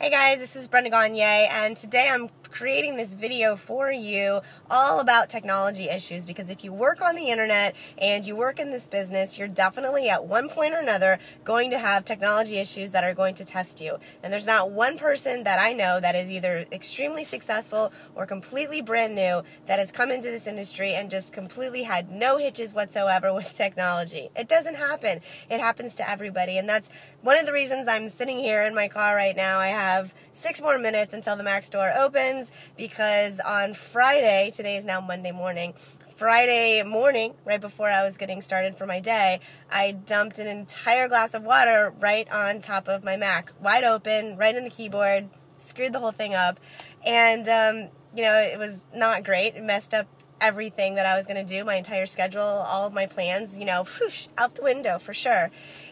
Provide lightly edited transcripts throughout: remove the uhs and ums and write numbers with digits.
Hey guys, this is Brenda Gagne, and today I'm creating this video for you all about technology issues, because if you work on the internet and you work in this business, you're definitely at one point or another going to have technology issues that are going to test you. And there's not one person that I know that is either extremely successful or completely brand new that has come into this industry and just completely had no hitches whatsoever with technology. It doesn't happen. It happens to everybody, and that's one of the reasons I'm sitting here in my car right now. I have 6 more minutes until the Mac store opens, because on Friday, today is now Monday morning, Friday morning, right before I was getting started for my day, I dumped an entire glass of water right on top of my Mac, wide open, right in the keyboard, screwed the whole thing up, and it was not great. It messed up everything that I was going to do, my entire schedule, all of my plans, whoosh, out the window for sure.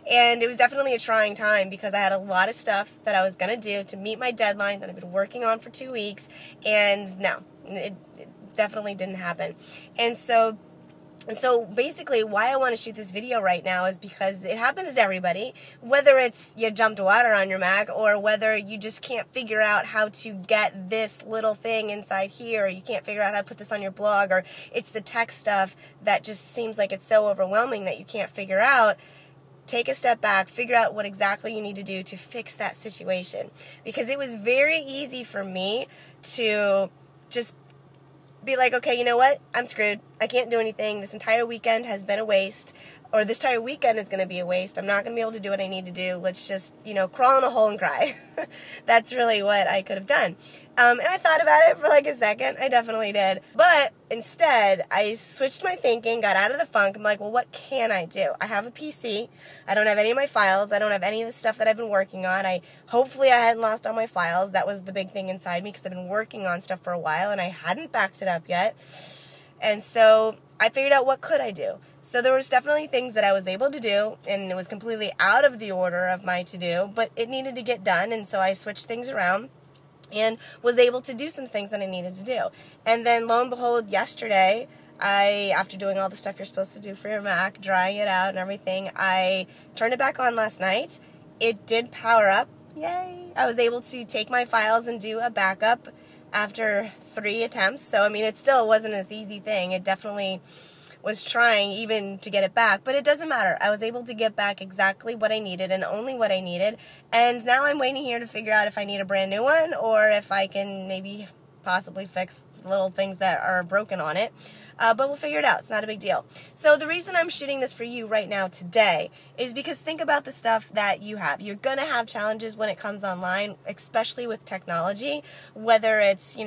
And it was definitely a trying time, because I had a lot of stuff that I was going to do to meet my deadline that I've been working on for 2 weeks, and no, it definitely didn't happen. And so basically why I want to shoot this video right now is because it happens to everybody, whether it's you jumped water on your Mac, or whether you just can't figure out how to get this little thing inside here, or you can't figure out how to put this on your blog, or it's the tech stuff that just seems like it's so overwhelming that you can't figure out. Take a step back, figure out what exactly you need to do to fix that situation. Because it was very easy for me to just be like, okay, you know what? I'm screwed. I can't do anything. This entire weekend has been a waste, or this entire weekend is going to be a waste. I'm not going to be able to do what I need to do. Let's just, crawl in a hole and cry. That's really what I could have done. And I thought about it for like a second. I definitely did. But instead, I switched my thinking, got out of the funk. I'm like, well, what can I do? I have a PC. I don't have any of my files. I don't have any of the stuff that I've been working on. Hopefully I hadn't lost all my files. That was the big thing inside me, because I've been working on stuff for a while and I hadn't backed it up yet. And so I figured out what could I do. So there was definitely things that I was able to do, and it was completely out of the order of my to-do, but it needed to get done, and so I switched things around and was able to do some things that I needed to do. And then lo and behold, yesterday, after doing all the stuff you're supposed to do for your Mac, drying it out and everything, I turned it back on last night. It did power up. Yay! I was able to take my files and do a backup after 3 attempts. So, it still wasn't an easy thing. It definitely was trying even to get it back, but it doesn't matter. I was able to get back exactly what I needed and only what I needed, and now I'm waiting here to figure out if I need a brand new one, or if I can maybe possibly fix little things that are broken on it. But we'll figure it out. It's not a big deal. So the reason I'm shooting this for you right now today is because think about the stuff that you have. You're going to have challenges when it comes online, especially with technology, whether it's,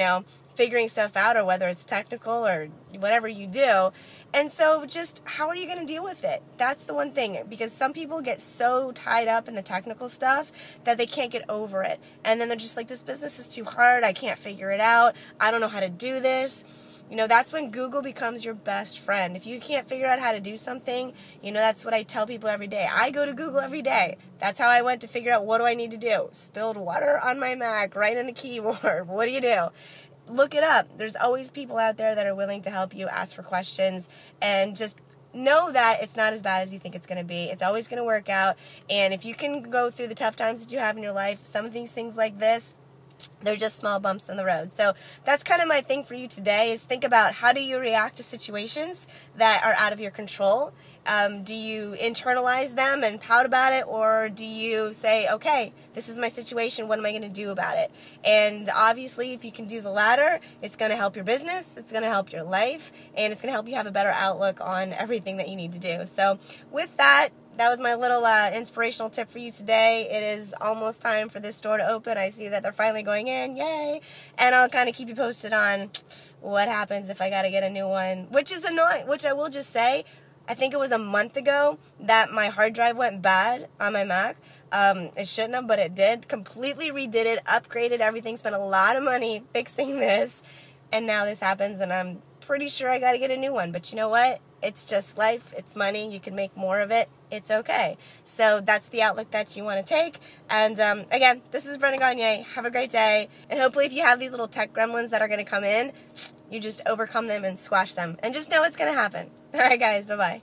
figuring stuff out, or whether it's technical, or whatever you do. And so just how are you going to deal with it? That's the one thing, because some people get so tied up in the technical stuff that they can't get over it. And then they're just like, this business is too hard. I can't figure it out. I don't know how to do this. That's when Google becomes your best friend. If you can't figure out how to do something, that's what I tell people every day. I go to Google every day. That's how I went to figure out, what do I need to do? Spilled water on my Mac, right in the keyboard. What do you do? Look it up. There's always people out there that are willing to help you, ask for questions, and just know that it's not as bad as you think it's going to be. It's always going to work out, and if you can go through the tough times that you have in your life, some of these things like this, they're just small bumps in the road. So that's kind of my thing for you today, is think about, how do you react to situations that are out of your control? Do you internalize them and pout about it, or do you say, okay, this is my situation, what am I going to do about it? And obviously, if you can do the latter, it's going to help your business, it's going to help your life, and it's going to help you have a better outlook on everything that you need to do. So with that, that was my little inspirational tip for you today. It is almost time for this store to open. I see that they're finally going in. Yay! And I'll kind of keep you posted on what happens if I got to get a new one, which is annoying, which I will just say, I think it was a month ago that my hard drive went bad on my Mac. It shouldn't have, but it did. Completely redid it, upgraded everything, spent a lot of money fixing this, and now this happens, and I'm pretty sure I got to get a new one. But you know what? It's just life. It's money. You can make more of it. It's okay. So that's the outlook that you want to take. And again, this is Brenda Gagne. Have a great day. And hopefully if you have these little tech gremlins that are going to come in, you just overcome them and squash them. And just know it's going to happen. All right, guys. Bye-bye.